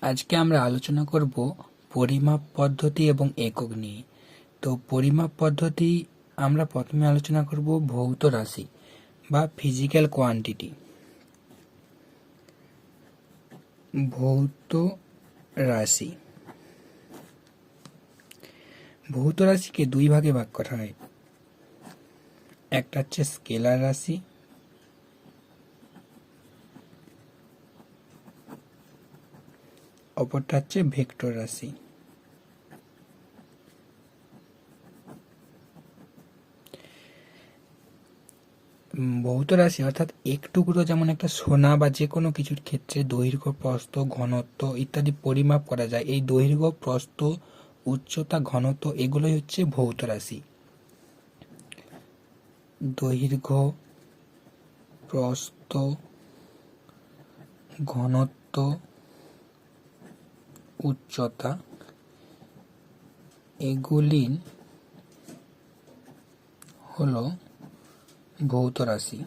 আজকে আমরা আলোচনা করব পরিমাপ পদ্ধতি এবং একক নিয়ে। তো পরিমাপ পদ্ধতি আমরা প্রথমে আলোচনা করব ভৌত রাশি বা ফিজিক্যাল কোয়ান্টিটি। ভৌত রাশি ভৌত রাশিকে দুই ভাগে ভাগ করা হয়। একটা হচ্ছে স্কেলার রাশি, অপরটা হচ্ছে ভেক্টর রাশি। ভৌত রাশি অর্থাৎ এক টুকরো, যেমন একটা সোনা বা যে কোনো কিছুর ক্ষেত্রে দৈর্ঘ্য, প্রস্থ, ঘনত্ব ইত্যাদি পরিমাপ করা যায়। এই দৈর্ঘ্য, প্রস্থ, উচ্চতা, ঘনত্ব এগুলোই হচ্ছে ভৌত রাশি। দৈর্ঘ্য, প্রস্থ, ঘনত্ব, উচ্চতা এগুলি হলো ভৌত রাশি।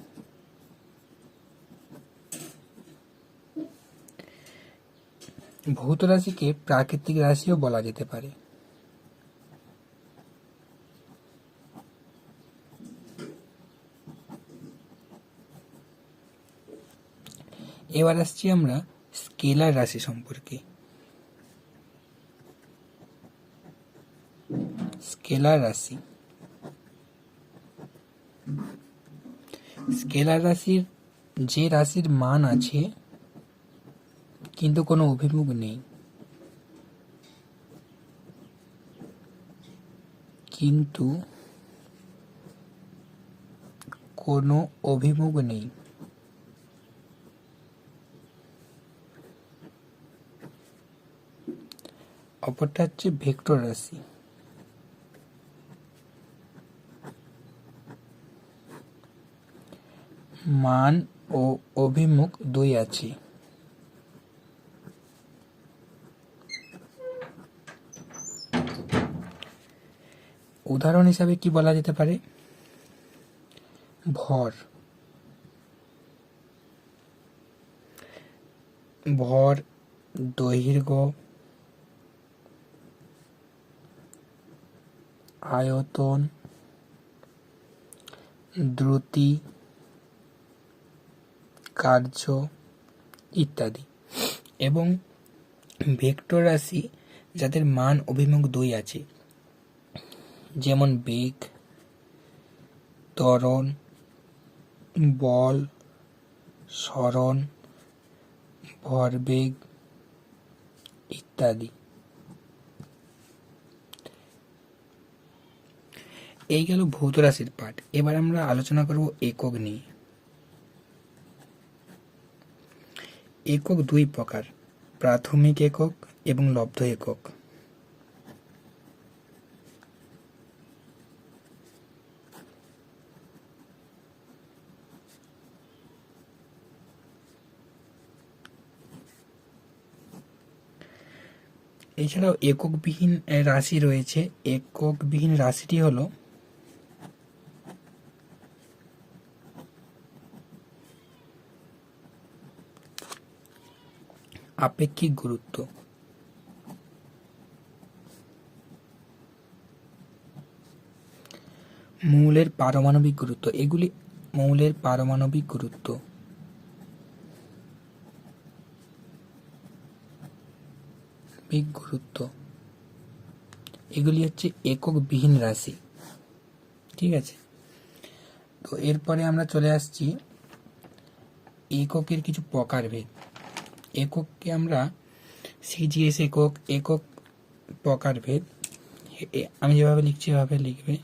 ভৌত রাশিকে প্রাকৃতিক রাশিও বলা যেতে পারে। এবার আসছি আমরা স্কেলার রাশি সম্পর্কে। স্কেলার রাশি স্কেলার রাশির যে রাশির মান আছে কিন্তু কোনো অভিমুখ নেই, কিন্তু কোনো অভিমুখ নেই। অপরটা হচ্ছে ভেক্টর রাশি। মান ও অভিমুখ দুই আছে। উদাহরণ হিসাবে কি বলা যেতে পারে? ভর। ভর, দৈর্ঘ্য, আয়তন, দ্রুতি, কার্য ইত্যাদি। এবং ভেক্টর রাশি যাদের মান অভিমুখ দুই আছে, যেমন বেগ, ত্বরণ, বল, সরণ, ভরবেগ ইত্যাদি। এই গেল ভৌত রাশির পাঠ। এবার আমরা আলোচনা করব একক নিয়ে। একক দুই প্রকার, প্রাথমিক একক এবং লব্ধ একক। এছাড়াও এককবিহীন রাশি রয়েছে। এককবিহীন রাশিটি হলো আপেক্ষিক গুরুত্ব। মৌলের পারমাণবিক গুরুত্ব, এগুলি মৌলের পারমাণবিক গুরুত্ব। গুরুত্ব এগুলি হচ্ছে এককবিহীন রাশি। ঠিক আছে, তো এরপরে আমরা চলে আসছি এককের কিছু প্রকারভেদ। একককে আমরা সিজিএস একক, একক প্রকারভেদ। আমি যেভাবে লিখছি এভাবে লিখবে।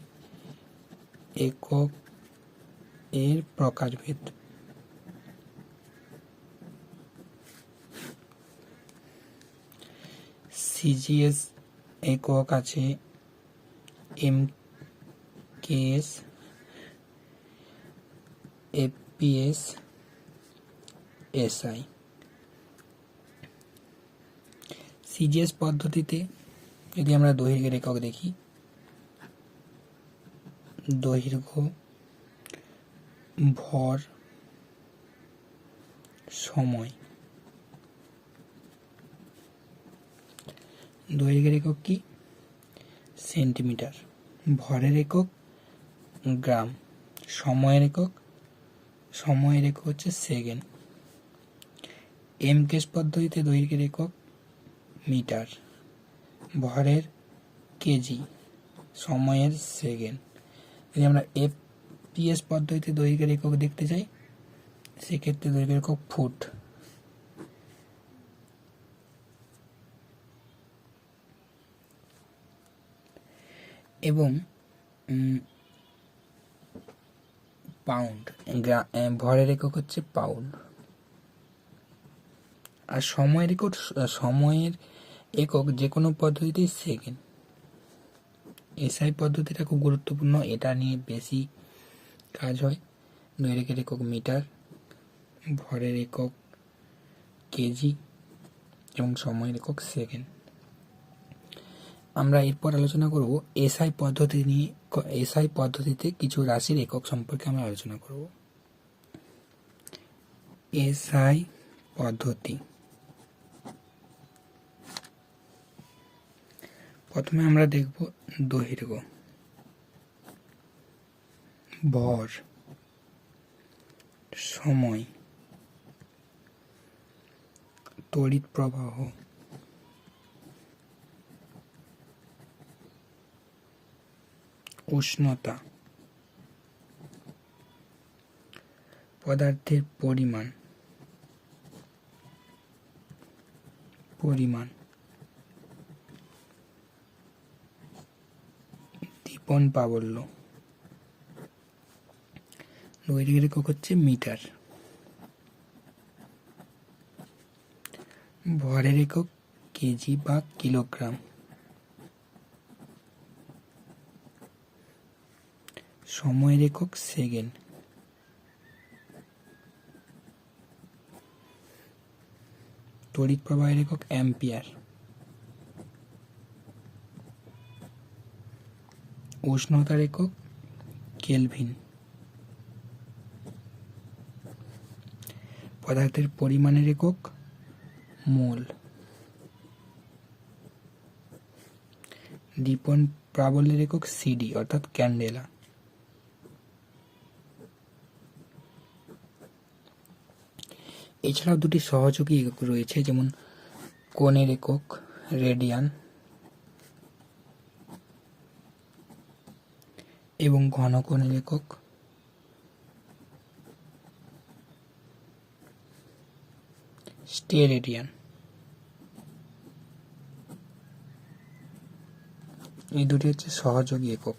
একক এর প্রকারভেদ। সিজিএস একক আছে, এমকেএস, এপিএস, এসআই। সিজিএস পদ্ধতিতে যদি আমরা দৈর্ঘ্যের একক দেখি, দৈর্ঘ্য, ভর, সময়। দৈর্ঘ্যের একক কি? সেন্টিমিটার। ভরের একক গ্রাম। সময়ের একক হচ্ছে সেকেন্ড। এমকেস পদ্ধতিতে দৈর্ঘ্যের একক মিটার, ভরের কেজি, সময়ের সেকেন্ড। যদি আমরা এফপিএস পদ্ধতিতে দৈর্ঘ্যের একক দেখতে চাই, সেক্ষেত্রে দৈর্ঘ্যের একক ফুট। এবং পাউন্ড, ভরের একক হচ্ছে পাউন্ড। আর সময়ের একক যে কোনো পদ্ধতিতেই সেকেন্ড। এসআই পদ্ধতিটা খুব গুরুত্বপূর্ণ, এটা নিয়ে বেশি কাজ হয়। দৈর্ঘ্যের একক মিটার, ভরের একক কেজি এবং সময়ের একক সেকেন্ড। আমরা এরপর আলোচনা করব এসআই পদ্ধতি নিয়ে। এসআই পদ্ধতিতে কিছু রাশির একক সম্পর্কে আমরা আলোচনা করব। এসআই পদ্ধতি, প্রথমে আমরা দেখব দৈর্ঘ্য, ভর, সময়, তড়িৎ প্রবাহ, উষ্ণতা, পদার্থের পরিমাণ, দীপন প্রাবল্য। দৈর্ঘ্যের একক হচ্ছে মিটার। ভরের একক কেজি বা কিলোগ্রাম। সময়ের একক সেকেন্ড। তড়িৎ প্রবাহের একক অ্যাম্পিয়ার। উষ্ণতার একক কেলভিন। পদার্থের পরিমাণের একক মোল। দীপন প্রাবল্যের একক সিডি অর্থাৎ ক্যান্ডেলা। এছাড়াও দুটি সহযোগী একক রয়েছে, যেমন কোণের একক রেডিয়ান এবং ঘনকোণের একক স্টেরেডিয়ান। এই দুটি হচ্ছে সহযোগী একক।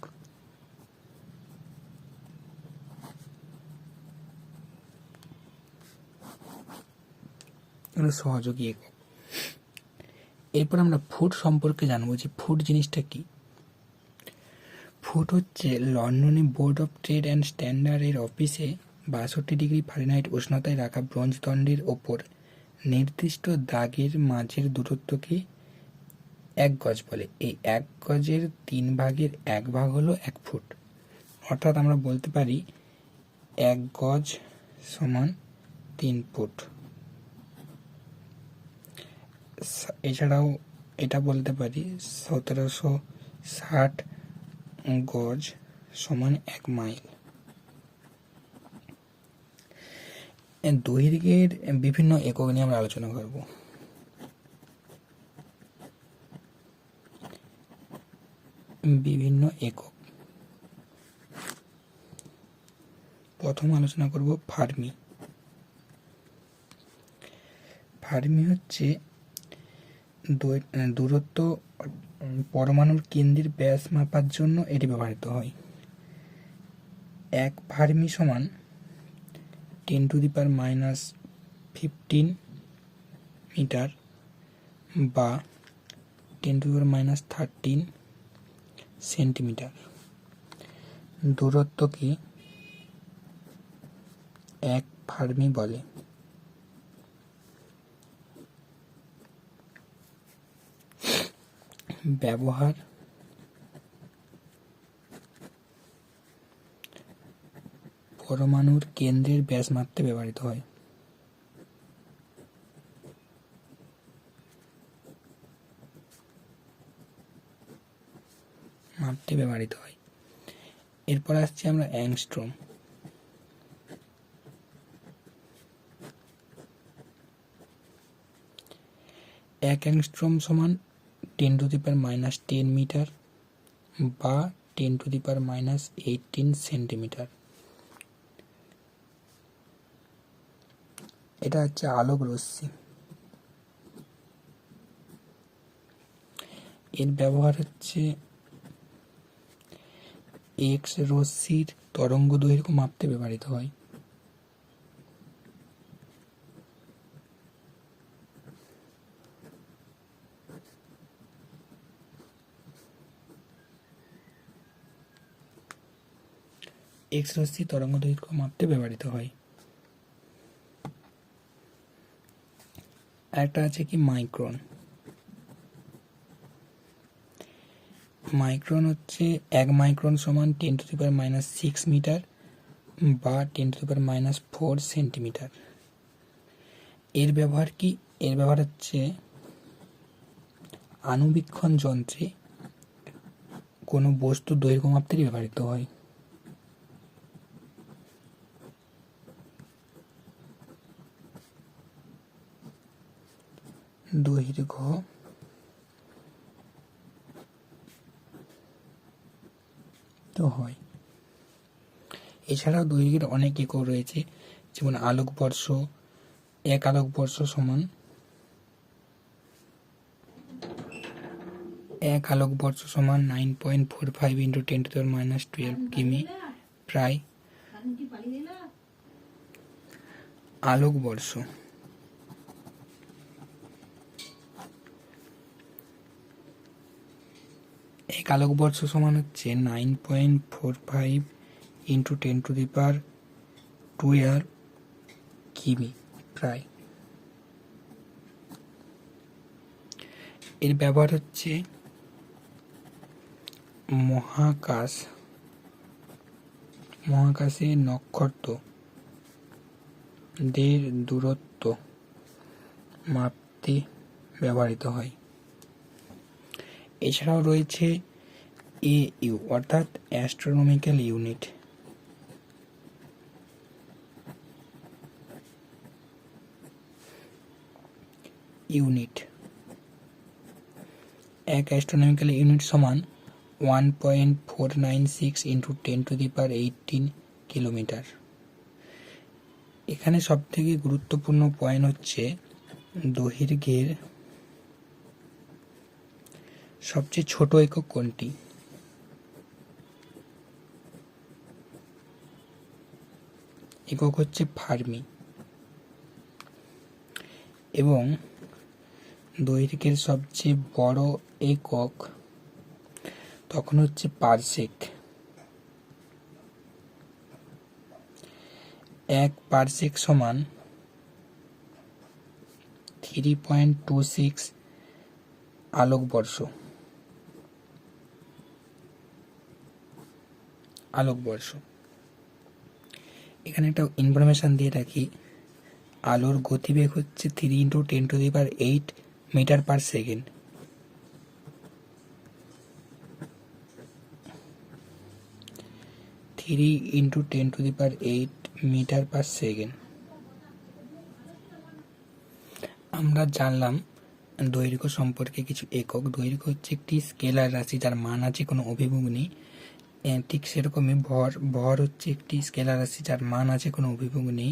সহযোগী একক। এরপর আমরা ফুট সম্পর্কে জানবো যে ফুট জিনিসটা কি। ফুট হচ্ছে লন্ডনে বোর্ড অফ ট্রেড অ্যান্ড স্ট্যান্ডার্ডের অফিসে 62°F উষ্ণতায় রাখা ব্রোঞ্জ দণ্ডের ওপর নির্দিষ্ট দাগের মাঝের দূরত্বকে 1 গজ বলে। এই 1 গজের 3 ভাগের 1 ভাগ হলো 1 ফুট। অর্থাৎ আমরা বলতে পারি 1 গজ সমান 3 ফুট। এছাড়াও এটা বলতে পারি 1760 গজ সমান 1 মাইল। দৈর্ঘ্যের বিভিন্ন একক নিয়ে আমরা আলোচনা করব। বিভিন্ন একক, প্রথম আলোচনা করব ফার্মি। ফার্মি হচ্ছে দূরত্ব পরমাণুর কেন্দ্রের ব্যাস মাপার জন্য এটি ব্যবহৃত হয়। 1 ফার্মি সমান 10⁻⁻15 মিটার বা 10⁻⁻13 সেন্টিমিটার। দূরত্বকে 1 ফার্মি বলে। ব্যবহার পরমাণুর কেন্দ্রের ব্যাস মাপতে ব্যবহৃত হয়। মাপতে ব্যবহৃত হয়। এরপর আসছে আমরা অ্যাংস্ট্রম। এক অ্যাংস্ট্রম সমান 10⁻⁻10 মিটার বা 10⁻⁻18 সেন্টিমিটার। এটা হচ্ছে আলোক রশ্মি। এর ব্যবহার হচ্ছে এক্স রশ্মির তরঙ্গ দৈর্ঘ্য মাপতে ব্যবহৃত হয়। এক্স রশ্মি তরঙ্গ দৈর্ঘ্য মাপতে ব্যবহৃত হয়। আরেকটা আছে কি মাইক্রন। মাইক্রন হচ্ছে 1 মাইক্রন সমান 10⁻⁻6 মিটার বা 10⁻⁻4 সেন্টিমিটার। এর ব্যবহার কি? এর ব্যবহার হচ্ছে আণুবীক্ষণ যন্ত্রে কোনো বস্তুর দৈর্ঘ্য মাপতে ব্যবহৃত হয়। দৈর্ঘ্য তো হয়। এছাড়াও দৈর্ঘ্যের অনেক একক রয়েছে, যেমন আলোকবর্ষ। 1 আলোকবর্ষ সমান 9.45 × 10⁻12 কিমি, প্রায় আলোকবর্ষ। এক আলোকবর্ষ সমান হচ্ছে 9.45 × 10⁻12 কিমি, প্রায়। এর ব্যবহার হচ্ছে মহাকাশে নক্ষত্রদের দূরত্ব মাপতে ব্যবহৃত হয়। এছাড়াও রয়েছে AU অর্থাৎ অ্যাস্ট্রোনমিক্যাল ইউনিট। এক অ্যাস্ট্রোনমিক্যাল ইউনিট সমান 1.496 × 10⁻18 কিলোমিটার। এখানে সব থেকে গুরুত্বপূর্ণ পয়েন্ট হচ্ছে দৈর্ঘ্যের সবচেয়ে ছোট একক কোনটি? একক হচ্ছে ফার্মি। এবং দৈর্ঘ্যের সবচেয়ে বড় একক তখন হচ্ছে পারসেক। 1 পারসেক সমান 3.26 আলোকবর্ষ। এখানে একটা ইনফরমেশন দিয়ে রাখি, আলোর গতিবেগ হচ্ছে 3 × 10⁸ metre per second. Metre per second. আমরা জানলাম দৈর্ঘ্য সম্পর্কে কিছু একক। দৈর্ঘ্য হচ্ছে একটি স্কেলার রাশি যার মান আছে কোনো অভিমুখ নেই। ঠিক সেরকমই ভর হচ্ছে একটি স্কেলার রাশি যার মান আছে কোনো অভিমুখ নেই।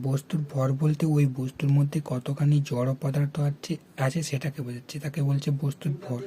বস্তুর ভর বলতে ওই বস্তুর মধ্যে কতখানি জড় পদার্থ আছে সেটাকে বোঝাচ্ছে, তাকে বলছে বস্তুর ভর।